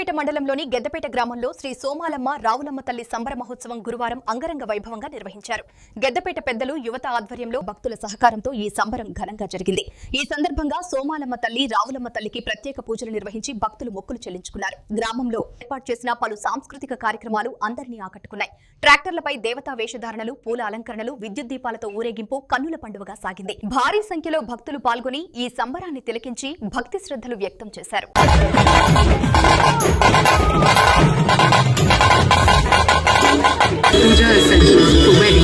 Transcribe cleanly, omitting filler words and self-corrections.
గెద్దపేట మండలంలోని గెద్దపేట గ్రామంలో శ్రీ సోమాలమ్మ రావులమ్మ తల్లి సంబర మహోత్సవం గురువారం అంగరంగ వైభవంగా నిర్వహించారు. గెద్దపేట పెద్దలు యువత ఆధ్వర్యంలో భక్తుల సహకారంతో ఈ సంబరం ఘనంగా జరిగింది. ఈ సందర్భంగా సోమాలమ్మ తల్లి రావులమ్మ తల్లికి ప్రత్యేక పూజలు నిర్వహించి భక్తులు మొక్కులు చెల్లించుకున్నారు. గ్రామంలో ఏర్పాటు చేసిన పలు సాంస్కృతిక కార్యక్రమాలు అందరినీ ఆకట్టుకున్నాయి. ట్రాక్టర్లపై దేవతా వేషధారణలు, పూల అలంకరణలు, విద్యుత్ దీపాలతో ఊరేగింపు కన్నుల పండుగగా సాగింది. భారీ సంఖ్యలో భక్తులు పాల్గొని ఈ సంబరాన్ని తిలకించి భక్తి శ్రద్ధలు వ్యక్తం చేశారు. Puja essentials to wedding.